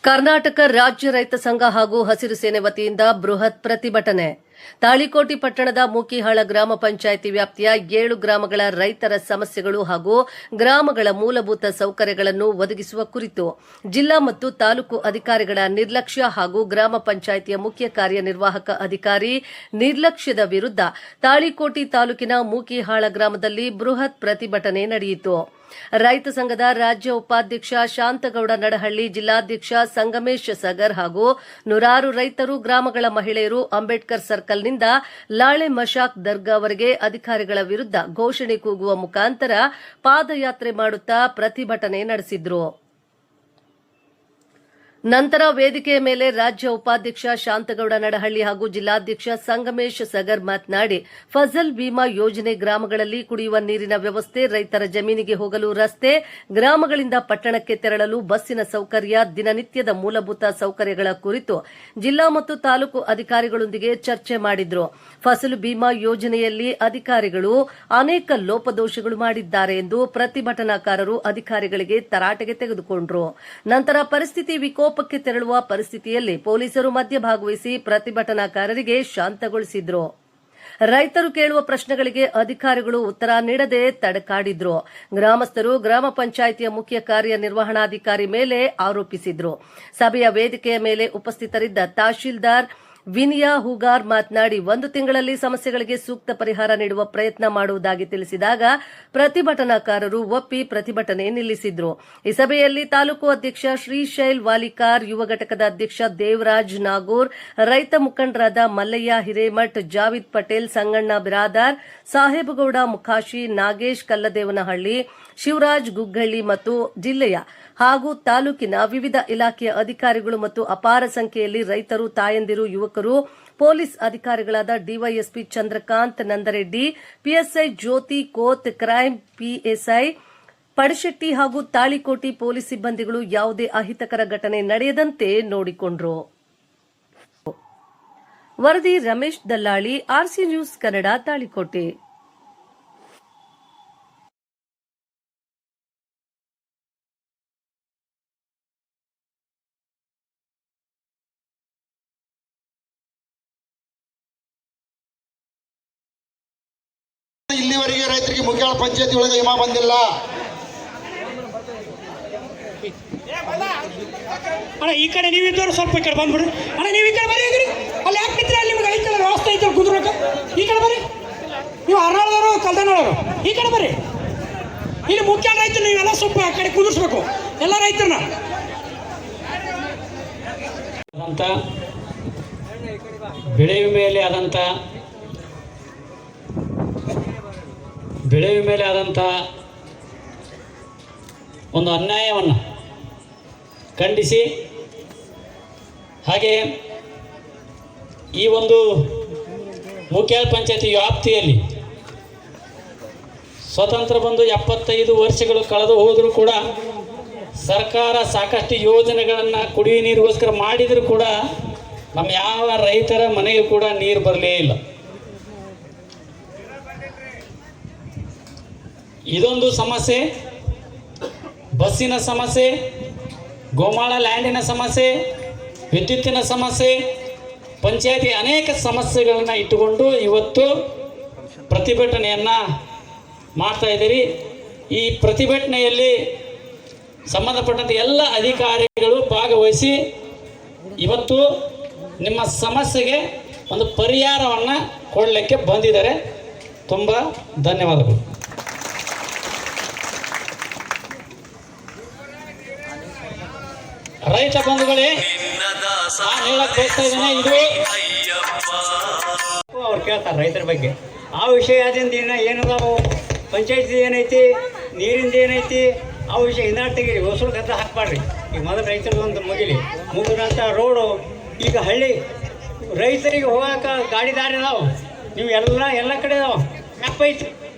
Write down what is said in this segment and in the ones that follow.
ಕರ್ನಾಟಕ ರಾಜ್ಯ ರೈತ ಸಂಘ ಹಾಗೂ ಹಸಿರು ಸೇನೆ ವತಿಯಿಂದ ಬೃಹತ್ ಪ್ರತಿಭಟನೆ. ತಾಳಿಕೋಟಿ ಪಟ್ಟಣದ ಮೂಕಿಹಾಳ ಗ್ರಾಮ ಪಂಚಾಯಿತಿ ವ್ಯಾಪ್ತಿಯ 7 ಗ್ರಾಮಗಳ ರೈತರ ಸಮಸ್ಯೆಗಳು ಹಾಗೂ ಗ್ರಾಮಗಳ ಮೂಲಭೂತ ಸೌಕರ್ಯಗಳನ್ನು ಒದಗಿಸುವ ಕುರಿತು ಜಿಲ್ಲಾ ಮತ್ತು ತಾಲೂಕು ಅಧಿಕಾರಿಗಳ ನಿರ್ಲಕ್ಷ್ಯ ಹಾಗೂ ಗ್ರಾಮ ಪಂಚಾಯಿತಿಯ ಮುಖ್ಯ ಕಾರ್ಯನಿರ್ವಾಹಕ ಅಧಿಕಾರಿ ನಿರ್ಲಕ್ಷ್ಯದ ವಿರುದ್ಧ ತಾಳಿಕೋಟಿ ತಾಲೂಕಿನ ಮೂಕಿಹಾಳ ಗ್ರಾಮದಲ್ಲಿ ಬೃಹತ್ ಪ್ರತಿಭಟನೆ ನಡೆಯಿತು. ರೈತ ಸಂಘದ ರಾಜ್ಯ ಉಪಾಧ್ಯಕ್ಷ ಶಾಂತಗೌಡ ನಡಹಳ್ಳಿ, ಜಿಲ್ಲಾಧ್ಯಕ್ಷ ಸಂಗಮೇಶ್ ಸಗರ್ ಹಾಗೂ ನೂರಾರು ರೈತರು, ಗ್ರಾಮಗಳ ಮಹಿಳೆಯರು ಅಂಬೇಡ್ಕರ್ ಸರ್ಕಲ್ನಿಂದ ಲಾಳೆ ಮಶಾಕ್ ದರ್ಗಾವರೆಗೆ ಅಧಿಕಾರಿಗಳ ವಿರುದ್ಧ ಘೋಷಣೆ ಕೂಗುವ ಮುಖಾಂತರ ಪಾದಯಾತ್ರೆ ಮಾಡುತ್ತಾ ಪ್ರತಿಭಟನೆ ನಡೆಸಿದರು. ನಂತರ ವೇದಿಕೆಯ ಮೇಲೆ ರಾಜ್ಯ ಉಪಾಧ್ಯಕ್ಷ ಶಾಂತಗೌಡ ನಡಹಳ್ಳಿ ಹಾಗೂ ಜಿಲ್ಲಾಧ್ಯಕ್ಷ ಸಂಗಮೇಶ್ ಸಗರ್ ಮಾತನಾಡಿ, ಫಸಲ್ ಬಿಮಾ ಯೋಜನೆ, ಗ್ರಾಮಗಳಲ್ಲಿ ಕುಡಿಯುವ ನೀರಿನ ವ್ಯವಸ್ಥೆ, ರೈತರ ಜಮೀನಿಗೆ ಹೋಗಲು ರಸ್ತೆ, ಗ್ರಾಮಗಳಿಂದ ಪಟ್ಟಣಕ್ಕೆ ತೆರಳಲು ಬಸ್ಸಿನ ಸೌಕರ್ಯ, ದಿನನಿತ್ಯದ ಮೂಲಭೂತ ಸೌಕರ್ಯಗಳ ಕುರಿತು ಜಿಲ್ಲಾ ಮತ್ತು ತಾಲೂಕು ಅಧಿಕಾರಿಗಳೊಂದಿಗೆ ಚರ್ಚೆ ಮಾಡಿದ್ರು. ಫಸಲು ಬಿಮಾ ಯೋಜನೆಯಲ್ಲಿ ಅಧಿಕಾರಿಗಳು ಅನೇಕ ಲೋಪದೋಷಗಳು ಮಾಡಿದ್ದಾರೆ ಎಂದು ಪ್ರತಿಭಟನಾಕಾರರು ಅಧಿಕಾರಿಗಳಿಗೆ ತರಾಟೆಗೆ ತೆಗೆದುಕೊಂಡರು. ನಂತರ ಪರಿಸ್ಥಿತಿ ವಿಕೋಪಕ್ಕೆ ತೆರಳುವ ಪರಿಸ್ಥಿತಿಯಲ್ಲಿ ಪೊಲೀಸರು ಮಧ್ಯ ಭಾಗವಹಿಸಿ ಪ್ರತಿಭಟನಾಕಾರರಿಗೆ ಶಾಂತಗೊಳಿಸಿದ್ರು. ರೈತರು ಕೇಳುವ ಪ್ರಶ್ನೆಗಳಿಗೆ ಅಧಿಕಾರಿಗಳು ಉತ್ತರ ನೀಡದೆ ತಡಕಾಡಿದ್ರು. ಗ್ರಾಮಸ್ಥರು ಗ್ರಾಮ ಪಂಚಾಯಿತಿಯ ಮುಖ್ಯ ಕಾರ್ಯನಿರ್ವಹಣಾಧಿಕಾರಿ ಮೇಲೆ ಆರೋಪಿಸಿದ್ರು. ಸಭೆಯ ವೇದಿಕೆಯ ಮೇಲೆ ಉಪಸ್ಥಿತರಿದ್ದ ತಹಶೀಲ್ದಾರ್ ವಿನಿಯಾ ಹೂಗಾರ್ ಮಾತನಾಡಿ, 1 ತಿಂಗಳಲ್ಲಿ ಸಮಸ್ಯೆಗಳಿಗೆ ಸೂಕ್ತ ಪರಿಹಾರ ನೀಡುವ ಪ್ರಯತ್ನ ಮಾಡುವುದಾಗಿ ತಿಳಿಸಿದಾಗ ಪ್ರತಿಭಟನಾಕಾರರು ಒಪ್ಪಿ ಪ್ರತಿಭಟನೆ ನಿಲ್ಲಿಸಿದ್ರು. ಈ ಸಭೆಯಲ್ಲಿ ತಾಲೂಕು ಅಧ್ಯಕ್ಷ ಶ್ರೀಶೈಲ್ ವಾಲಿಕಾರ್, ಯುವ ಘಟಕದ ಅಧ್ಯಕ್ಷ ದೇವರಾಜ್ ನಾಗೂರ್, ರೈತ ಮುಖಂಡರಾದ ಮಲ್ಲಯ್ಯ ಹಿರೇಮಠ್, ಜಾವಿದ್ ಪಟೇಲ್, ಸಂಗಣ್ಣ ಬಿರಾದಾರ್, ಸಾಹೇಬಗೌಡ ಮುಖಾಶಿ, ನಾಗೇಶ್ ಕಲ್ಲದೇವನಹಳ್ಳಿ, ಶಿವರಾಜ್ ಗುಗ್ಗಳ್ಳಿ ಮತ್ತು ಜಿಲ್ಲೆಯ ಹಾಗೂ ತಾಲೂಕಿನ ವಿವಿಧ ಇಲಾಖೆಯ ಅಧಿಕಾರಿಗಳು ಮತ್ತು ಅಪಾರ ಸಂಖ್ಯೆಯಲ್ಲಿ ರೈತರು, ತಾಯಂದಿರು, ಯುವಕರು, ಪೊಲೀಸ್ ಅಧಿಕಾರಿಗಳಾದ ಡಿವೈಎಸ್ಪಿ ಚಂದ್ರಕಾಂತ್ ನಂದರೆಡ್ಡಿ, ಪಿಎಸ್ಐ ಜ್ಯೋತಿ ಕೋತ್, ಕ್ರೈಂ ಪಿಎಸ್ಐ ಪಡಶೆಟ್ಟಿ ಹಾಗೂ ತಾಳಿಕೋಟಿ ಪೊಲೀಸ್ ಸಿಬ್ಬಂದಿಗಳು ಯಾವುದೇ ಅಹಿತಕರ ಘಟನೆ ನಡೆಯದಂತೆ ನೋಡಿಕೊಂಡರು. ವರದಿ ರಮೇಶ್ ದಲ್ಲಾಳಿ, ಆರ್ಸಿ ನ್ಯೂಸ್ ಕನ್ನಡ, ತಾಳಿಕೋಟೆ. ಇಲ್ಲಿವರೆಗೆ ರೈತರಿಗೆ ಮುಖ್ಯ ಪಂಚಾಯತಿ ಒಳಗೆ ವಿಮಾ ಬಂದಿಲ್ಲ. ಅಣ್ಣ ಈ ಕಡೆ ನೀವಿದ್ದವರು ಸ್ವಲ್ಪ ಈ ಕಡೆ ಬಂದ್ಬಿಡ್ರಿ. ಅಣ್ಣ ನೀವು ಈ ಕಡೆ ಬರೀ, ಅಲ್ಲಿ ಯಾಕೆ ನಿಂತ್ರೆ ಅಲ್ಲಿ ನಿಮ್ಗೆ ಐತಲ್ಲ ವ್ಯವಸ್ಥೆ ಐತಲ್ಲ ಕುದುರೋಕೆ, ಈ ಕಡೆ ಬರ್ರಿ. ನೀವು ಹರ್ನಾಳದವರು ಕಲ್ದನವರು ಈ ಕಡೆ ಬರ್ರಿ. ಇಲ್ಲಿ ಮುಖ್ಯ ರೈತರು ನೀವೆಲ್ಲ ಸ್ವಲ್ಪ ಆ ಕಡೆ ಕುದುರಿಸ್ಬೇಕು ಎಲ್ಲ ರೈತರನ್ನ. ಬೆಳೆ ಮೇಲೆ ಆದಂಥ ಒಂದು ಅನ್ಯಾಯವನ್ನು ಖಂಡಿಸಿ, ಹಾಗೆ ಈ ಒಂದು ಮೂಕಿಹಾಳ ಪಂಚಾಯತಿ ವ್ಯಾಪ್ತಿಯಲ್ಲಿ ಸ್ವತಂತ್ರ ಬಂದು 75 ವರ್ಷಗಳು ಕಳೆದು ಹೋದರೂ ಕೂಡ ಸರ್ಕಾರ ಸಾಕಷ್ಟು ಯೋಜನೆಗಳನ್ನು ಕುಡಿಯುವ ನೀರಿಗೋಸ್ಕರ ಮಾಡಿದರೂ ಕೂಡ ನಮ್ಮ ಯಾವ ರೈತರ ಮನೆಗೆ ಕೂಡ ನೀರು ಬರಲೇ ಇಲ್ಲ. ಇದೊಂದು ಸಮಸ್ಯೆ, ಬಸ್ಸಿನ ಸಮಸ್ಯೆ, ಗೋಮಾಳ ಲ್ಯಾಂಡಿನ ಸಮಸ್ಯೆ, ವಿದ್ಯುತ್ತಿನ ಸಮಸ್ಯೆ, ಪಂಚಾಯತಿ ಅನೇಕ ಸಮಸ್ಯೆಗಳನ್ನು ಇಟ್ಟುಕೊಂಡು ಇವತ್ತು ಪ್ರತಿಭಟನೆಯನ್ನು ಮಾಡ್ತಾ ಇದ್ದೀರಿ. ಈ ಪ್ರತಿಭಟನೆಯಲ್ಲಿ ಸಂಬಂಧಪಟ್ಟಂತೆ ಎಲ್ಲ ಅಧಿಕಾರಿಗಳು ಭಾಗವಹಿಸಿ ಇವತ್ತು ನಿಮ್ಮ ಸಮಸ್ಯೆಗೆ ಒಂದು ಪರಿಹಾರವನ್ನು ಕೊಡಲಿಕ್ಕೆ ಬಂದಿದ್ದಾರೆ. ತುಂಬ ಧನ್ಯವಾದಗಳು. ರೈತ ಬಂಧುಗಳೇ, ನಾನು ಹೇಳಕ್ ಬಯಸ್ತಾ ಇದ್ದೇನೆ, ಇದು ಅವ್ರು ಕೇಳ್ತಾರೆ ರೈತರ ಬಗ್ಗೆ. ಆ ವಿಷಯದಿಂದ ಏನದಾವು, ಪಂಚಾಯತಿ ಏನೈತಿ, ನೀರಿಂದ ಏನೈತಿ, ಆ ವಿಷಯ ಹಿಂದಾಟ ತೆಗೀರಿ. ಹೊಸರು ಗದ್ದ ಹಾಕ್ಬಾರ್ರಿ. ಈಗ ಮೊದಲು ರೈತರಿಗೆ ಒಂದು ಮುಗಿದಂಥ ರೋಡು, ಈಗ ಹಳ್ಳಿ ರೈತರಿಗೆ ಹೋಗಾಕ ಗಾಡಿ ದಾರಿ ಇದಾವೆ. ನೀವು ಎಲ್ಲ ಕಡೆ ಇದಾವೆ, ಮ್ಯಾಪ್ ಐತಿ,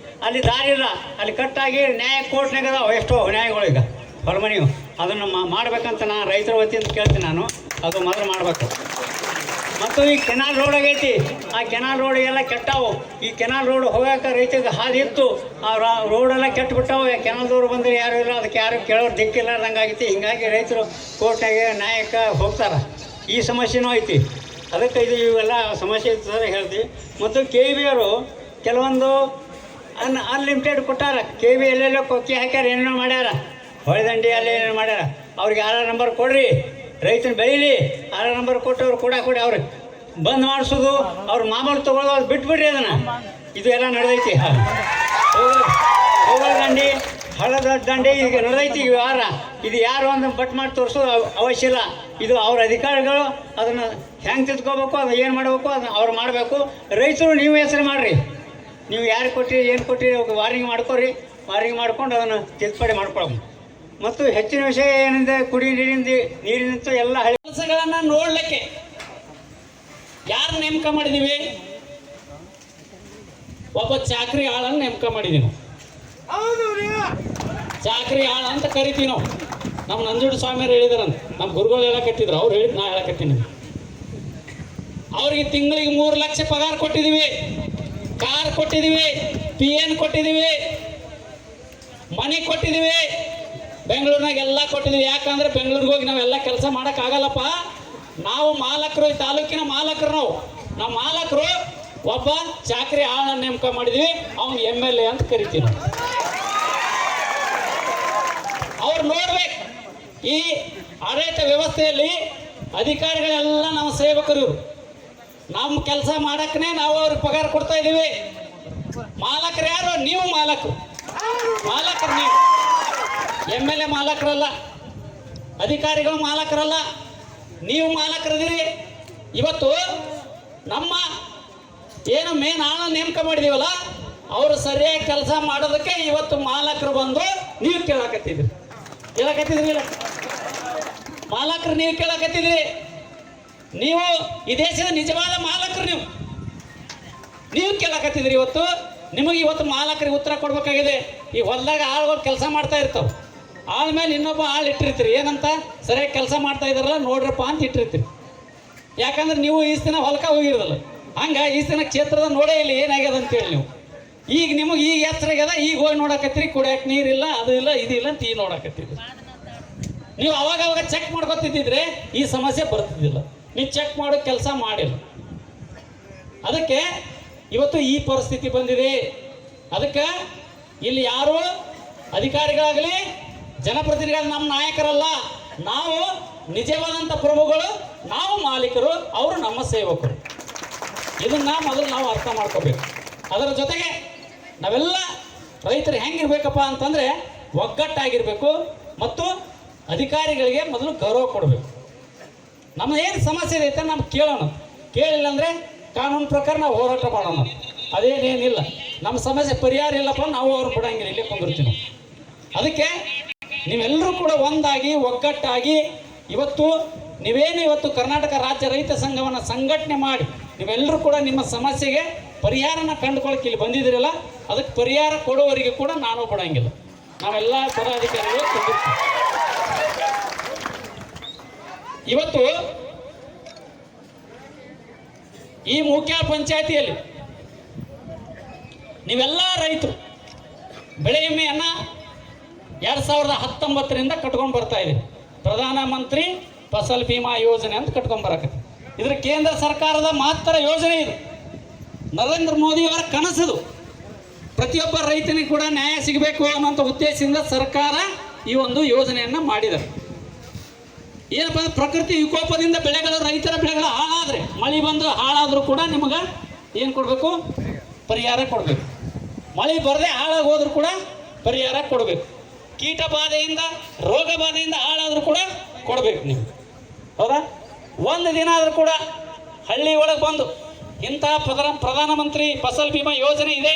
ಅಲ್ಲಿ ದಾರಿ ಇಲ್ಲ, ಅಲ್ಲಿ ಕಟ್ಟಾಗಿ ನ್ಯಾಯ ಕೋರ್ಟ್ನಾಗ ಅದಾವೆ ಎಷ್ಟೋ ನ್ಯಾಯಗಳು. ಈಗ ಹೊರಮನಿಯು ಅದನ್ನು ಮಾಡ್ಬೇಕಂತ ನಾನು ರೈತರ ವತಿಯಿಂದ ಕೇಳ್ತೀನಿ. ನಾನು ಅದು ಮೊದಲು ಮಾಡಬೇಕು. ಮತ್ತು ಈ ಕೆನಾಲ್ ರೋಡ್ ಆಗೈತಿ, ಆ ಕೆನಾಲ್ ರೋಡಿಗೆಲ್ಲ ಕೆಟ್ಟವು. ಈ ಕೆನಾಲ್ ರೋಡ್ ಹೋಗಾಕ ರೈತರಿಗೆ ಹಾದಿ ಇತ್ತು, ಆ ರೋಡೆಲ್ಲ ಕೆಟ್ಟು ಬಿಟ್ಟವು. ಕೆನಾಲ್ದವ್ರು ಬಂದರೆ ಯಾರು ಇಲ್ಲ, ಅದಕ್ಕೆ ಯಾರು ಕೇಳೋರು ದಿಕ್ಕಿಲ್ಲಾರ್ದಂಗೆ ಆಗೈತಿ. ಹಿಂಗಾಗಿ ರೈತರು ಕೋರ್ಟ್ನಾಗೆ ನ್ಯಾಯಕ್ಕೆ ಹೋಗ್ತಾರೆ. ಈ ಸಮಸ್ಯೆನೂ ಐತಿ. ಅದಕ್ಕೆ ಇವೆಲ್ಲ ಸಮಸ್ಯೆ ಇತ್ತು ಸರ್ ಹೇಳ್ತೀವಿ. ಮತ್ತು KV ಅವರು ಕೆಲವೊಂದು ಅನ್ಲಿಮಿಟೆಡ್ ಕೊಟ್ಟಾರ. KV ಎಲ್ಲೆಲ್ಲೋ ಕೊಕ್ಕಿ ಹಾಕ್ಯಾರ, ಏನೇನೋ ಮಾಡ್ಯಾರ, ಹೊಳೆದಂಡಿ ಅಲ್ಲಿ ಏನೇನು ಮಾಡ್ಯಾರ. ಅವ್ರಿಗೆ 6 ನಂಬರ್ ಕೊಡ್ರಿ, ರೈತನ ಬೆಳೀಲಿ. 6 ನಂಬರ್ ಕೊಟ್ಟವ್ರು ಕೊಡಿ ಅವ್ರಿಗೆ ಬಂದ್ ಮಾಡಿಸೋದು, ಅವ್ರ ಮಾಮೂಲು ತೊಗೊಳ್ಳೋದು, ಅದು ಬಿಟ್ಬಿಡ್ರಿ ಅದನ್ನು. ಇದು ಎಲ್ಲ ನಡೆದೈತಿ. ಹೋಗಲ್ ದಂಡಿ, ಹಳದ ದಂಡಿ ಈಗ ನಡೆದೈತಿ ಈ ವಾರ. ಇದು ಯಾರು ಒಂದು ಬಟ್ ಮಾಡಿ ತೋರಿಸೋದು ಅವಶ್ಯ ಇಲ್ಲ. ಇದು ಅವ್ರ ಅಧಿಕಾರಿಗಳು ಅದನ್ನು ಹೆಂಗೆ ತಿಳ್ಕೊಬೇಕು, ಅದು ಏನು ಮಾಡಬೇಕು ಅದನ್ನು ಅವ್ರು ಮಾಡಬೇಕು. ರೈತರು ನೀವು ಹೆಸರು ಮಾಡಿರಿ, ನೀವು ಯಾರು ಕೊಟ್ಟಿರಿ ಏನು ಕೊಟ್ಟಿರಿ ವಾರಿಂಗ್ ಮಾಡ್ಕೊರಿ. ವಾರಿಂಗ್ ಮಾಡ್ಕೊಂಡು ಅದನ್ನು ತಿದ್ದುಪಡಿ ಮಾಡ್ಕೊಳಮ್ಮ. ಮತ್ತು ಹೆಚ್ಚಿನ ವಿಷಯ ಏನಿದೆ, ಕುಡಿ ನೀರಿನಂತೂ ಎಲ್ಲ ಕೆಲಸಗಳನ್ನು ನೋಡ್ಲಿಕ್ಕೆ ಯಾರು ನೇಮಕ ಮಾಡಿದೀವಿ? ಒಬ್ಬ ಚಾಕ್ರಿ ಆಳನ್ನು ನೇಮಕ ಮಾಡಿದೀವಿ. ಚಾಕ್ರಿ ಆಳ ಅಂತ ಕರಿತೀವಿ ನಾವು. ನಮ್ಮ ನಂಜುಂಡ ಸ್ವಾಮಿಯರು ಹೇಳಿದಾರಂತ, ನಮ್ಮ ಗುರುಗಳು ಹೇಳಕತ್ತಿದ್ರು, ಅವ್ರು ಹೇಳಿದ್ ನಾ ಹೇಳಕತ್ತೀನಿ. ಅವ್ರಿಗೆ ತಿಂಗಳಿಗೆ 3 ಲಕ್ಷ ಪಗಾರ ಕೊಟ್ಟಿದ್ದೀವಿ, ಕಾರ್ ಕೊಟ್ಟಿದ್ದೀವಿ, PN ಕೊಟ್ಟಿದ್ದೀವಿ, ಮನೆ ಕೊಟ್ಟಿದ್ದೀವಿ, ಬೆಂಗಳೂರಿನಾಗ ಎಲ್ಲ ಕೊಟ್ಟಿದ್ದೀವಿ. ಯಾಕಂದ್ರೆ ಬೆಂಗಳೂರಿಗೆ ಹೋಗಿ ನಾವೆಲ್ಲ ಕೆಲಸ ಮಾಡೋಕ್ಕಾಗಲ್ಲಪ್ಪ. ನಾವು ಮಾಲಕರು, ಈ ತಾಲೂಕಿನ ಮಾಲಕರು. ನಾವು ಮಾಲಕರು ಒಬ್ಬ ಚಾಕ್ರಿ ಆಳನ್ನ ನೇಮಕ ಮಾಡಿದ್ವಿ, ಅವನು MLA ಅಂತ ಕರಿತೀವಿ ನಾವು. ಅವ್ರು ನೋಡ್ಬೇಕು, ಈ ಆಡಳಿತ ವ್ಯವಸ್ಥೆಯಲ್ಲಿ ಅಧಿಕಾರಿಗಳೆಲ್ಲ ನಮ್ಮ ಸೇವಕರು ಇವರು. ನಮ್ಮ ಕೆಲಸ ಮಾಡಕ್ಕನೆ ನಾವು ಅವ್ರಿಗೆ ಪಗಾರ ಕೊಡ್ತಾ ಇದ್ದೀವಿ. ಮಾಲಕರು ಯಾರು? ನೀವು ಮಾಲಕರು. ಮಾಲಕರು ನೀವು. MLA ಮಾಲಕರಲ್ಲ, ಅಧಿಕಾರಿಗಳು ಮಾಲಕರಲ್ಲ, ನೀವು ಮಾಲಕರಿದ್ದೀರಿ. ಇವತ್ತು ನಮ್ಮ ಏನು ಮೇನ್ ಆಳ ನೇಮಕ ಮಾಡಿದೀವಲ್ಲ, ಅವರು ಸರಿಯಾಗಿ ಕೆಲಸ ಮಾಡೋದಕ್ಕೆ ಇವತ್ತು ಮಾಲಕರು ಬಂದು ನೀವು ಕೇಳಕತ್ತಿದ್ರಿ. ಮಾಲಕರು ನೀವು ಕೇಳಕತ್ತಿದ್ರಿ. ನೀವು ಈ ದೇಶದ ನಿಜವಾದ ಮಾಲಕರು. ನೀವು ಕೇಳಕತ್ತಿದ್ರಿ. ಇವತ್ತು ಮಾಲಕರಿಗೆ ಉತ್ತರ ಕೊಡ್ಬೇಕಾಗಿದೆ. ಈ ಹೊಲದಾಗ ಆಳುಗಳು ಕೆಲಸ ಮಾಡ್ತಾ ಇರ್ತಾವ, ಆಳ ಮೇಲೆ ಇನ್ನೊಬ್ಬ ಆಳು ಇಟ್ಟಿರ್ತೀರಿ. ಏನಂತ? ಸರಿಯಾಗಿ ಕೆಲಸ ಮಾಡ್ತಾ ಇದ್ದಾರಲ್ಲ ನೋಡ್ರಪ್ಪ ಅಂತ ಇಟ್ಟಿರ್ತೀರಿ. ಯಾಕಂದ್ರೆ ನೀವು ಈಸ್ ದಿನ ಹೊಲಕ ಹೋಗಿರೋದಲ್ಲ, ಹಂಗೆ ಈಸ್ ದಿನ ಕ್ಷೇತ್ರದ ನೋಡೇ ಇಲ್ಲ ಏನಾಗ್ಯದ ಅಂತೇಳಿ. ನೀವು ಈಗ ನಿಮಗೆ ಈಗ ಎತ್ತರಾಗ್ಯದ, ಈಗ ಹೋಗಿ ನೋಡಕತ್ತೀರಿ. ಕುಡಿಯಕ್ಕೆ ನೀರಿಲ್ಲ, ಅದು ಇಲ್ಲ, ಇದಿಲ್ಲ ಅಂತ ಈಗ ನೋಡಕತ್ತಿದ್ರಿ. ನೀವು ಅವಾಗ ಚೆಕ್ ಮಾಡ್ಕೊತಿದ್ದಿದ್ರೆ ಈ ಸಮಸ್ಯೆ ಬರ್ತಿದ್ದಿಲ್ಲ. ನೀವು ಚೆಕ್ ಮಾಡೋ ಕೆಲಸ ಮಾಡಿಲ್ಲ, ಅದಕ್ಕೆ ಇವತ್ತು ಈ ಪರಿಸ್ಥಿತಿ ಬಂದಿದೆ. ಅದಕ್ಕೆ ಇಲ್ಲಿ ಯಾರು ಅಧಿಕಾರಿಗಳಾಗಲಿ ಜನಪ್ರತಿನಿಧಿಗಳು ನಮ್ಮ ನಾಯಕರಲ್ಲ. ನಾವು ನಿಜವಾದಂಥ ಪ್ರಭುಗಳು, ನಾವು ಮಾಲೀಕರು, ಅವರು ನಮ್ಮ ಸೇವಕರು. ಇದನ್ನ ಮೊದಲು ನಾವು ಅರ್ಥ ಮಾಡ್ಕೋಬೇಕು. ಅದರ ಜೊತೆಗೆ ನಾವೆಲ್ಲ ರೈತರು ಹೆಂಗಿರ್ಬೇಕಪ್ಪ ಅಂತಂದರೆ ಒಗ್ಗಟ್ಟಾಗಿರಬೇಕು ಮತ್ತು ಅಧಿಕಾರಿಗಳಿಗೆ ಮೊದಲು ಗೌರವ ಕೊಡಬೇಕು. ನಮ್ಮ ಏನು ಸಮಸ್ಯೆ ಐತೆ ನಮ್ಗೆ ಕೇಳೋಣ, ಕೇಳಿಲ್ಲ ಅಂದರೆ ಕಾನೂನು ಪ್ರಕಾರ ನಾವು ಹೋರಾಟ ಮಾಡೋಣ. ಅದೇನೇನಿಲ್ಲ, ನಮ್ಮ ಸಮಸ್ಯೆ ಪರಿಹಾರ ಇಲ್ಲಪ್ಪ, ನಾವು ಅವ್ರು ಬಿಡಂಗಿಲ್ಲ, ಇಲ್ಲೇ ಕುಂದಿರ್ತೀವಿ. ಅದಕ್ಕೆ ನೀವೆಲ್ಲರೂ ಕೂಡ ಒಂದಾಗಿ ಒಗ್ಗಟ್ಟಾಗಿ ಇವತ್ತು ಕರ್ನಾಟಕ ರಾಜ್ಯ ರೈತ ಸಂಘವನ್ನು ಸಂಘಟನೆ ಮಾಡಿ ನೀವೆಲ್ಲರೂ ಕೂಡ ನಿಮ್ಮ ಸಮಸ್ಯೆಗೆ ಪರಿಹಾರನ ಕಂಡುಕೊಳ್ಳಕ್ಕೆ ಇಲ್ಲಿ ಬಂದಿದ್ದೀರಲ್ಲ, ಅದಕ್ಕೆ ಪರಿಹಾರ ಕೊಡುವವರಿಗೆ ಕೂಡ ನಾನು ಬಿಡಂಗಿಲ್ಲ. ನಾವೆಲ್ಲ ಪದಾಧಿಕಾರಿಗಳು ಕುಂದಿರ್ತೀವಿ. ಇವತ್ತು ಈ ಮುಖ್ಯ ಪಂಚಾಯತಿಯಲ್ಲಿ ನೀವೆಲ್ಲ ರೈತರು ಬೆಳೆ ವಿಮೆಯನ್ನು 2019ರಿಂದ ಕಟ್ಕೊಂಡು ಬರ್ತಾ ಇದ್ದೀವಿ. ಪ್ರಧಾನ ಮಂತ್ರಿ ಫಸಲ್ ಬಿಮಾ ಯೋಜನೆ ಅಂತ ಕಟ್ಕೊಂಡು ಬರಕತ್ತಿ. ಇದ್ರ ಕೇಂದ್ರ ಸರ್ಕಾರದ ಮಾತ್ರ ಯೋಜನೆ ಇದು. ನರೇಂದ್ರ ಮೋದಿಯವರ ಕನಸದು. ಪ್ರತಿಯೊಬ್ಬ ರೈತನಿಗೆ ಕೂಡ ನ್ಯಾಯ ಸಿಗಬೇಕು ಅನ್ನೋಂಥ ಉದ್ದೇಶದಿಂದ ಸರ್ಕಾರ ಈ ಒಂದು ಯೋಜನೆಯನ್ನು ಮಾಡಿದ್ದಾರೆ. ಏನಪ್ಪ ಅಂದ್ರೆ ಪ್ರಕೃತಿ ವಿಕೋಪದಿಂದ ರೈತರ ಬೆಳೆಗಳು ಹಾಳಾದರೆ, ಮಳೆ ಬಂದು ಹಾಳಾದರೂ ಕೂಡ ನಿಮಗೆ ಏನು ಕೊಡಬೇಕು? ಪರಿಹಾರ ಕೊಡಬೇಕು. ಮಳೆ ಬರದೆ ಹಾಳಾಗಿ ಹೋದ್ರೂ ಕೂಡ ಪರಿಹಾರ ಕೊಡಬೇಕು. ಕೀಟ ಬಾಧೆಯಿಂದ, ರೋಗ ಬಾಧೆಯಿಂದ ಹಾಳಾದರೂ ಕೂಡ ಕೊಡಬೇಕು ನೀವು. ಹೌದಾ? ಒಂದು ದಿನ ಆದರೂ ಕೂಡ ಹಳ್ಳಿ ಒಳಗೆ ಬಂದು ಇಂತಹ ಪ್ರಧಾನಮಂತ್ರಿ ಫಸಲ್ ಬಿಮಾ ಯೋಜನೆ ಇದೆ,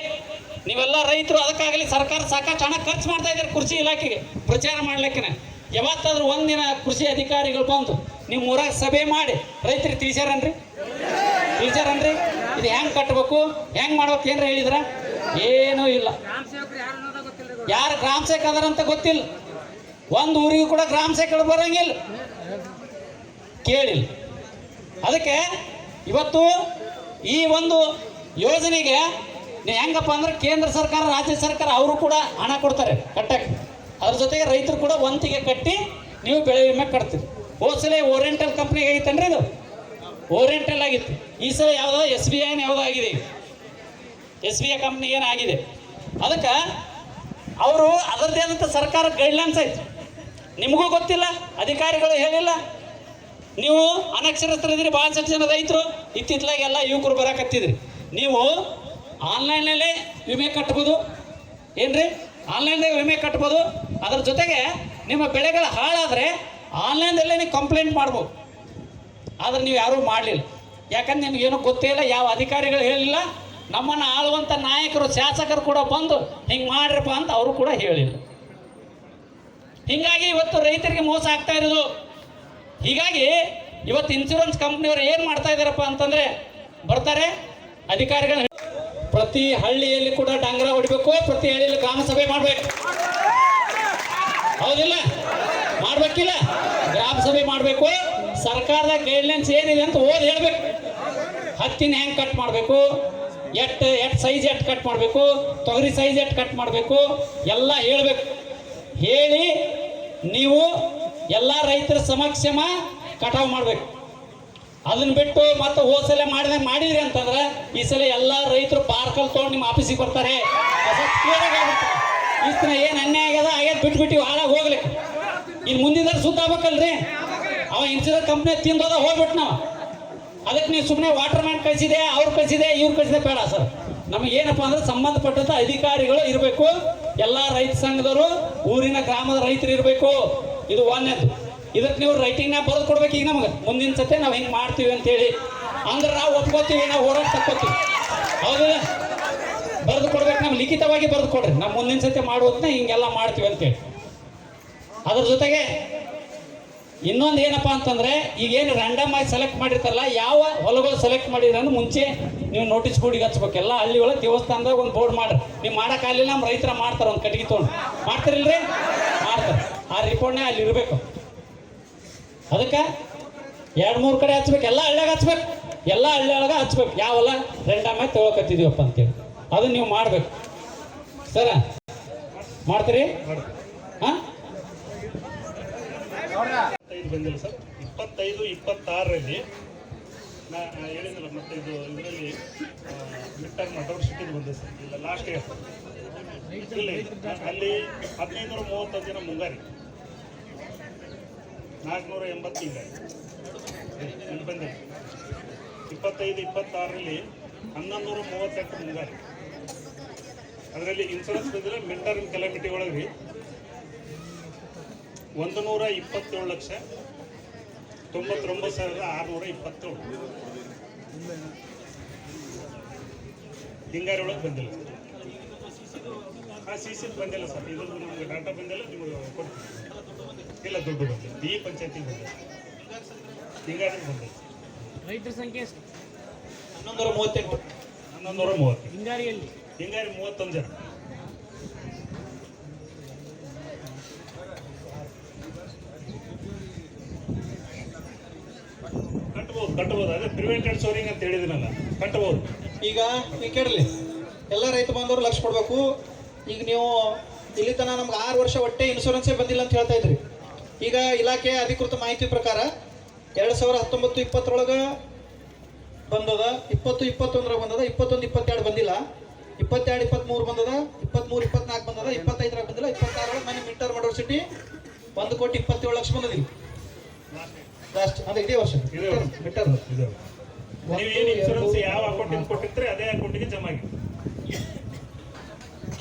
ನೀವೆಲ್ಲ ರೈತರು ಅದಕ್ಕಾಗಲಿ ಸರ್ಕಾರ ಸಾಕಷ್ಟು ಹಣ ಖರ್ಚು ಮಾಡ್ತಾ ಇದ್ದಾರೆ ಕೃಷಿ ಇಲಾಖೆಗೆ ಪ್ರಚಾರ ಮಾಡ್ಲಿಕ್ಕೆ. ಯಾವತ್ತಾದ್ರೂ ಒಂದಿನ ಕೃಷಿ ಅಧಿಕಾರಿಗಳು ಬಂದು ನಿಮ್ಮ ಊರಾಗ ಸಭೆ ಮಾಡಿ ರೈತರಿಗೆ ತಿಳಿಸ್ಯಾರನ್ರಿ? ಇದು ಹೆಂಗೆ ಕಟ್ಟಬೇಕು, ಹೆಂಗೆ ಮಾಡ್ಬೇಕು ಏನ್ರ ಹೇಳಿದ್ರ? ಏನೂ ಇಲ್ಲ. ಯಾರು ಗ್ರಾಮ ಸೇವಕ ಅದಾರಂತ ಗೊತ್ತಿಲ್ಲ. ಒಂದು ಊರಿಗೂ ಕೂಡ ಗ್ರಾಮ ಸೇವಕರು ಬರೋಂಗಿಲ್ಲ, ಕೇಳಿಲ್ಲ. ಅದಕ್ಕೆ ಇವತ್ತು ಈ ಒಂದು ಯೋಜನೆಗೆ ನೀವು ಹೆಂಗಪ್ಪ ಅಂದ್ರೆ ಕೇಂದ್ರ ಸರ್ಕಾರ ರಾಜ್ಯ ಸರ್ಕಾರ ಅವರು ಕೂಡ ಹಣ ಕೊಡ್ತಾರೆ ಕಟ್ಟಕ್ಕೆ. ಅದ್ರ ಜೊತೆಗೆ ರೈತರು ಕೂಡ ವಂತಿಗೆ ಕಟ್ಟಿ ನೀವು ಬೆಳೆ ವಿಮೆ ಕಟ್ತೀರಿ. ಹೋದ ಸಲ ಓರಿಯೆಂಟಲ್ ಕಂಪ್ನಿಗೆ ಆಗಿತ್ತನ್ರಿ ಇದು, ಓರಿಯೆಂಟಲ್ ಆಗಿತ್ತು. ಈ ಸಲ ಯಾವುದೋ SBI ಯಾವುದೋ ಆಗಿದೆ, SBI ಕಂಪ್ನಿ ಏನಾಗಿದೆ. ಅದಕ್ಕೆ ಅವರು ಅದರದ್ದೇ ಆದಂಥ ಸರ್ಕಾರ ಗೈಡ್ಲೈನ್ಸ್ ಐತೆ, ನಿಮಗೂ ಗೊತ್ತಿಲ್ಲ, ಅಧಿಕಾರಿಗಳು ಹೇಳಿಲ್ಲ. ನೀವು ಅನಕ್ಷರಸ್ಥರಿದ್ದೀರಿ, ಭಾಳ ಜನ ರೈತರು ಇತ್ತಿತ್ತಲಾಗೆಲ್ಲ ಯುವಕರು ಬರಕತ್ತಿದ್ರಿ. ನೀವು ಆನ್ಲೈನಲ್ಲೇ ವಿಮೆ ಕಟ್ಬೋದು ಏನ್ರಿ, ಆನ್ಲೈನ್ದಾಗ ವಿಮೆ ಕಟ್ಬೋದು. ಅದ್ರ ಜೊತೆಗೆ ನಿಮ್ಮ ಬೆಳೆಗಳು ಹಾಳಾದರೆ ಆನ್ಲೈನಲ್ಲೇ ನೀವು ಕಂಪ್ಲೇಂಟ್ ಮಾಡ್ಬೋದು. ಆದರೆ ನೀವು ಯಾರೂ ಮಾಡಲಿಲ್ಲ, ಯಾಕಂದ್ರೆ ನಿಮಗೇನೋ ಗೊತ್ತೇ ಇಲ್ಲ, ಯಾವ ಅಧಿಕಾರಿಗಳು ಹೇಳಿಲ್ಲ. ನಮ್ಮನ್ನು ಆಳುವಂಥ ನಾಯಕರು ಶಾಸಕರು ಕೂಡ ಬಂದು ಹಿಂಗೆ ಮಾಡ್ರಪ್ಪ ಅಂತ ಅವರು ಕೂಡ ಹೇಳಿಲ್ಲ. ಹೀಗಾಗಿ ಇವತ್ತು ರೈತರಿಗೆ ಮೋಸ ಆಗ್ತಾ ಇರೋದು. ಹೀಗಾಗಿ ಇವತ್ತು ಇನ್ಶೂರೆನ್ಸ್ ಕಂಪ್ನಿಯವರು ಏನು ಮಾಡ್ತಾ ಇದ್ದಾರಪ್ಪ ಅಂತಂದರೆ, ಬರ್ತಾರೆ ಅಧಿಕಾರಿಗಳು, ಪ್ರತಿ ಹಳ್ಳಿಯಲ್ಲಿ ಕೂಡ ಡಂಗರ ಹೊಡಿಬೇಕು, ಪ್ರತಿ ಹಳ್ಳಿಯಲ್ಲಿ ಗ್ರಾಮ ಸಭೆ ಮಾಡಬೇಕು, ಹೌದಿಲ್ಲ? ಮಾಡ್ಬೇಕಿಲ್ಲ? ಗ್ರಾಮ ಸಭೆ ಮಾಡಬೇಕು. ಸರ್ಕಾರದ ಗೈಡ್ಲೈನ್ಸ್ ಏನಿದೆ ಅಂತ ಓದಿ ಹೇಳ್ಬೇಕು. ಹತ್ತಿನ ಹೆಂಗೆ ಕಟ್ ಮಾಡಬೇಕು, ಎಷ್ಟು ಸೈಜ್ ಎಷ್ಟು ಕಟ್ ಮಾಡಬೇಕು, ತೊಗರಿ ಸೈಜ್ ಎಷ್ಟು ಕಟ್ ಮಾಡಬೇಕು, ಎಲ್ಲ ಹೇಳಬೇಕು. ಹೇಳಿ ನೀವು ಎಲ್ಲ ರೈತರ ಸಮಕ್ಷಮ ಕಟಾವು ಮಾಡಬೇಕು. ಅದನ್ನ ಬಿಟ್ಟು ಮತ್ತೆ ಹೋದ ಸಲ ಮಾಡಿದ್ರಿ ಅಂತಂದ್ರೆ ಈ ಸಲ ಎಲ್ಲ ರೈತರು ಪಾರ್ಕಲ್ ತೊಗೊಂಡು ನಿಮ್ಮ ಆಫೀಸಿಗೆ ಬರ್ತಾರೆ. ಇಷ್ಟನ ಏನು ಅನ್ಯಾಯ ಆಗ್ಯದ ಆಗ್ಯದ ಬಿಟ್ಬಿಟ್ಟು ಹಾಳಾಗಿ ಹೋಗ್ಲಿಕ್ಕೆ. ಇನ್ನು ಮುಂದಿನ ಸುತ್ತ ಆಗ್ಬೇಕಲ್ರಿ. ಅವ ಇನ್ಶೂರೆನ್ಸ್ ಕಂಪ್ನಿ ತಿಂದೋದ ಹೋಗ್ಬಿಟ್ಟು ನಾವು ಅದಕ್ಕೆ ನೀವು ಸುಮ್ಮನೆ ವಾಟರ್ ಮ್ಯಾನ್ ಕಳಿಸಿದೆ, ಅವ್ರು ಕಳಿಸಿದೆ, ಇವ್ರು ಕಳಿಸಿದೆ ಬೇಡ ಸರ್. ನಮಗೇನಪ್ಪ ಅಂದ್ರೆ ಸಂಬಂಧಪಟ್ಟಂಥ ಅಧಿಕಾರಿಗಳು ಇರಬೇಕು, ಎಲ್ಲ ರೈತ ಸಂಘದವರು, ಊರಿನ ಗ್ರಾಮದ ರೈತರು ಇರಬೇಕು. ಇದು ಒಂದನೇದು. ಇದಕ್ಕೆ ನೀವು ರೈಟಿಂಗ್ನಾಗ ಬರೆದು ಕೊಡ್ಬೇಕು. ಈಗ ನಮಗೆ ಮುಂದಿನ ಸತೆ ನಾವು ಹಿಂಗೆ ಮಾಡ್ತೀವಿ ಅಂತೇಳಿ ಅಂದ್ರೆ ನಾವು ಒಪ್ಕೋತೀವಿ, ನಾವು ಹೋರಾಟ ತಕ್ಕೋತೀವಿ, ಹೌದಿಲ್ಲ? ಬರೆದು ಕೊಡ್ಬೇಕು, ನಮ್ಗೆ ಲಿಖಿತವಾಗಿ ಬರೆದು ಕೊಡ್ರಿ, ನಾವು ಮುಂದಿನ ಸತಿ ಮಾಡುವಂತ ಹಿಂಗೆಲ್ಲ ಮಾಡ್ತೀವಿ ಅಂತೇಳಿ. ಅದ್ರ ಜೊತೆಗೆ ಇನ್ನೊಂದು ಏನಪ್ಪ ಅಂತಂದರೆ, ಈಗೇನು ರ್ಯಾಂಡಮ್ ಆಗಿ ಸೆಲೆಕ್ಟ್ ಮಾಡಿರ್ತಾರಲ್ಲ, ಯಾವ ಹೊಲಗಳು ಸೆಲೆಕ್ಟ್ ಮಾಡಿದ್ರೆ ಅಂದ್ರೆ ಮುಂಚೆ ನೀವು ನೋಟಿಸ್ ಬೋರ್ಡಿಗೆ ಹಚ್ಬೇಕು. ಎಲ್ಲ ಹಳ್ಳಿಗಳು ದೇವಸ್ಥಾನದಾಗ ಒಂದು ಬೋರ್ಡ್ ಮಾಡ್ರಿ. ನೀವು ಮಾಡೋಕ್ಕಾಗಲಿಲ್ಲ, ನಮ್ಮ ರೈತರ ಮಾಡ್ತಾರೆ, ಒಂದು ಕಟ್ಟಿಗೆ ತೊಗೊಂಡು ಮಾಡ್ತಿರಲ್ರಿ, ಮಾಡ್ತಾರೆ. ಆ ರಿಪೋರ್ಟ್ನೇ ಅಲ್ಲಿ ಇರಬೇಕು. ಅದಕ್ಕೆ 2-3 ಕಡೆ ಹಚ್ಬೇಕು, ಎಲ್ಲ ಹಳ್ಳಿಯಾಗ ಹಚ್ಬೇಕು, ಎಲ್ಲ ಹಳ್ಳಿಯೊಳಗೆ ಹಚ್ಬೇಕು. ಯಾವಲ್ಲ ರ್ಯಾಂಡಮ್ ಆಗಿ ತೊಗೊಳಕತ್ತಿದೀವಪ್ಪ ಅಂತೇಳಿ ಅದನ್ನ ನೀವು ಮಾಡಬೇಕು. ಸರ ಮಾಡ್ತೀರಿ? ಹಾಂ, ಬಂದಿಲ್ಲ ಸರ್. 25-26ರಲ್ಲಿ ನಾ ಹೇಳಿದ್ನಲ್ಲ, ಮತ್ತೆ ಇದು ಇದರಲ್ಲಿ ಮಿಟ್ಟಾಗಿ ಮಟೌಟ್ ಸಿಟಿಗೆ ಬಂದೆ ಸರ್. ಇಲ್ಲ ಲಾಸ್ಟ್ ಇಯರ್ ಇಲ್ಲಿ ಅಲ್ಲಿ 1530 ಜನ ಮುಂಗಾರಿ, 480 ಹಿಂಗಾರಿ ಇಲ್ಲಿ ಬಂದಿಲ್ಲ. 25-26ರಲ್ಲಿ 1138 ಮುಂಗಾರಿ. ಅದರಲ್ಲಿ ಇನ್ಶೂರೆನ್ಸ್ ಬಂದಿಲ್ಲ. ಮಿಂಟರ್ ಕೆಲಾಮಿಟಿ ಒಳಗೆ 127,99,627 ಹಿಂಗಾರಿ ಒಳಗೆ ಬಂದಿಲ್ಲ. CC ಬಂದಿಲ್ಲ ಸರ್. ಇದು ನಿಮ್ಗೆ ಡಾಟಾ ಬಂದಿಲ್ಲ, ನಿಮಗೆ ಕೊಡ್ತೀವಿ. ಇಲ್ಲ, ದುಡ್ಡು ಬಂದಿಲ್ಲ. ಈ ಪಂಚಾಯತಿಗೆ ಬಂದಿಲ್ಲ, ಹಿಂಗಾರಿ ಬಂದಿಲ್ಲ. ರೈತರ ಸಂಖ್ಯೆ 1138, 1130. ಹಿಂಗಾರಿ 31 ಜನ. ಕಟ್ಬೋದು. ಅದೇ ಪ್ರಿವೆಂಟೆಡ್ ಸೋರಿಂಗ್ ಅಂತ ಹೇಳಿದ್ನಲ್ಲ, ಕಟ್ಬೋದು. ಈಗ ನೀವು ಕೇಳಲಿ, ಎಲ್ಲ ರೈತ ಬಾಂಧವರು ಲಕ್ಷ ಕೊಡಬೇಕು. ಈಗ ನೀವು ಇಲ್ಲಿ ತನಕ ನಮ್ಗೆ 6 ವರ್ಷ ಒಟ್ಟೆ ಇನ್ಶೂರೆನ್ಸೇ ಬಂದಿಲ್ಲ ಅಂತ ಹೇಳ್ತಾ ಇದ್ರಿ. ಈಗ ಇಲಾಖೆ ಅಧಿಕೃತ ಮಾಹಿತಿ ಪ್ರಕಾರ 2019-20 ಬಂದದ, 20-21 ಬಂದದ, 21-22 ಬಂದಿಲ್ಲ, 22-23 ಬಂದದ, 23-24 ಬಂದದ, 25 ಬಂದಿಲ್ಲ, 26 ಮನೆ ಮಿಂಟರ್ ಮಟೌಟ್ ಸಿಟಿ 1,27,00,000 ಬಂದದಿಲ್ಲ ಲಾಸ್ಟ್. ಅದೇ ಇದೇ ವರ್ಷ ಮಿಂಟರ್. ನೀವು ಏನು ಇನ್ಶೂರೆನ್ಸ್ ಯಾವ ಅಕೌಂಟಿಗೆ ಕೊಟ್ಟಿರ್ತೀರಿ ಅದೇ ಅಕೌಂಟಿಗೆ ಜಮಾ ಆಗಿ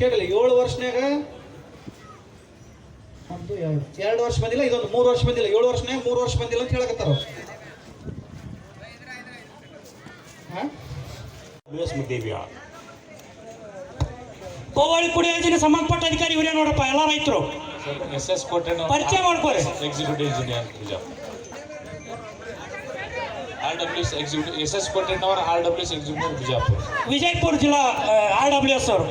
ಕೇಳಲಿ. 7 ವರ್ಷನಾಗ 2 ವರ್ಷ ಬಂದಿಲ್ಲ, ಇದೊಂದು 3 ವರ್ಷ ಬಂದಿಲ್ಲ. 7 ವರ್ಷನಾಗ 3 ವರ್ಷ ಬಂದಿಲ್ಲ ಅಂತ ಹೇಳಕತ್ತಾರ. ಕೋವಾಳಿ ಕುಡಿ ಯೋಜನೆ ಸಂಬಂಧಪಟ್ಟ ಅಧಿಕಾರಿ ಇವರೇ ನೋಡಪ್ಪ, ಎಲ್ಲ ರೈತರು SS ಕೋಟೆನ ಪರಿಚಯ ಮಾಡ್ಕೋರಿ. Executive engineer RWS executive SS ಕೋಟೆನವರ RWS ಎಕ್ಸಿಕ್ಯೂಟಿವ್ ಬಿಜಾಪುರ, ವಿಜಯಪುರ ಜಿಲ್ಲಾ RWS ಅವರು.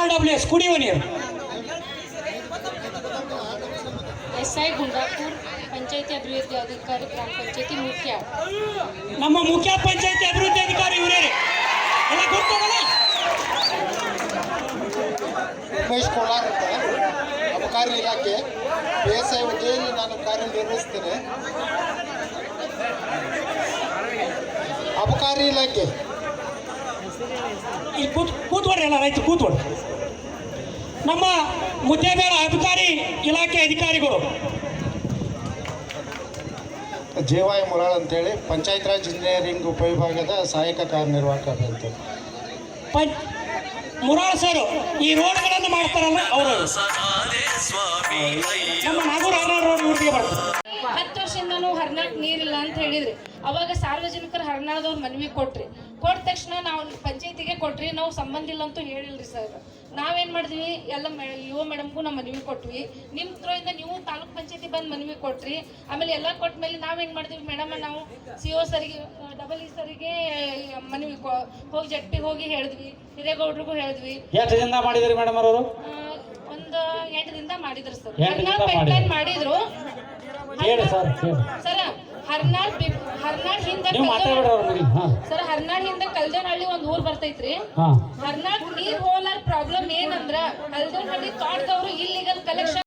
RWS ಕುಡಿಯುವ ನೀರು. SI ಗುಂಡಾಪುರ ಪಂಚಾಯತ್ ಪಂಚಾಯತಿ ಅಭಿವೃದ್ಧಿ ಅಧಿಕಾರಿ ಗ್ರಾಮ ಪಂಚಾಯತಿ ಮುಖ್ಯ. ನಮ್ಮ ಮುಖ್ಯ ಪಂಚಾಯತಿ ಅಭಿವೃದ್ಧಿ ಅಧಿಕಾರಿ ಇವರೇ ರೀ. ಎಲ್ಲ ಗೊತ್ತಾಗಲ್ಲ. ಉಮೇಶ್ ಕೋಲಾರ ಅಂತ, ಅಬಕಾರಿ ಇಲಾಖೆ PSI ಹುದ್ದೆಯಲ್ಲಿ ನಾನು ಕಾರ್ಯನಿರ್ವಹಿಸ್ತೇನೆ. ಅಬಕಾರಿ ಇಲಾಖೆ ಇಲ್ಲಿ ಕೂತ್ಕೊಡ್ರಿ, ಎಲ್ಲ ರೈತರು ಕೂತ್ಕೊಡ್ರಿ. ನಮ್ಮ ಮುದ್ದೇಬೇಡ ಅಬಕಾರಿ ಇಲಾಖೆ ಅಧಿಕಾರಿಗಳು JY ಮುರಾಳ್ ಅಂತೇಳಿ ಪಂಚಾಯತ್ ರಾಜ್ ಇಂಜಿನಿಯರಿಂಗ್ ಉಪವಿಭಾಗದ ಸಹಾಯಕ ಕಾರ್ಯನಿರ್ವಾಹಕ ಅಂತ. ಮುರಾಳ್ ಸರ್ ಈ ರೋಡ್ಗಳನ್ನು ಮಾಡ್ತಾರಲ್ಲ ಅವರು ನಮ್ಮ ನಾಗೂರ್ ರೋಡ್ ಊರಿಗೆ ಬರ್ತಾರೆ. 10 ವರ್ಷದಿಂದನೂ ಹರ್ನಾಳ್ ನೀರಿಲ್ಲ ಅಂತ ಹೇಳಿದ್ರಿ. ಅವಾಗ ಸಾರ್ವಜನಿಕರು ಹರ್ನಾಳದವ್ರು ಮನವಿ ಕೊಟ್ರಿ. ಕೊಟ್ಟ ತಕ್ಷಣ ನಾವು ಪಂಚಾಯತಿಗೆ ಕೊಟ್ರಿ, ನಾವು ಸಂಬಂಧ ಇಲ್ಲ ಅಂತೂ ಹೇಳಿಲ್ರಿ ಸರ್. ನಾವೇನು ಮಾಡಿದ್ವಿ, ಎಲ್ಲ ಯುವ ಮೇಡಮ್ಗೂ ನಾವು ಮನವಿ ಕೊಟ್ವಿ. ನಿಮ್ಮ ಥ್ರೋಯಿಂದ ನೀವು ತಾಲೂಕ್ ಪಂಚಾಯತಿ ಬಂದು ಮನವಿ ಕೊಟ್ರಿ. ಆಮೇಲೆ ಎಲ್ಲ ಕೊಟ್ಟ ಮೇಲೆ ನಾವೇನು ಮಾಡಿದ್ವಿ ಮೇಡಮ್, ನಾವು CO ಸರಿಗೆ EE ಸರಿಗೆ ಮನವಿ ಹೋಗಿ ಜಟ್ಪಿಗೆ ಹೋಗಿ ಹೇಳಿದ್ವಿ, ಹಿರೇಗೌಡ್ರಿಗೂ ಹೇಳಿದ್ವಿ. ಎಷ್ಟು ದಿನ ಮಾಡಿದ್ರಿ ಮೇಡಮ್ ಅವರು? ಒಂದು 8 ದಿನದ ಮಾಡಿದ್ರು ಸರ್. 8 ದಿನದ ಪೈಪ್ಲೈನ್ ಮಾಡಿದ್ರು ಹೇಳಿ ಸರ್. ಸರ್. ಹರ್ನಾಳ್ ಹಿಂದೆ ಸರ್, ಹರ್ನಾಳ್ ಹಿಂದೆ ಕಲ್ದೇನಹಳ್ಳಿ ಒಂದು ಊರ್ ಬರ್ತೈತ್ರಿ. ಹರ್ನಾಳ್ ನೀರ್ ಹೋಲಾರ್ ಪ್ರಾಬ್ಲಮ್ ಏನಂದ್ರ ಕಲ್ದೇನಹಳ್ಳಿ ತೋಟದವ್ರು ಇಲ್ಲಿಗಲ್ ಕಲೆಕ್ಷನ್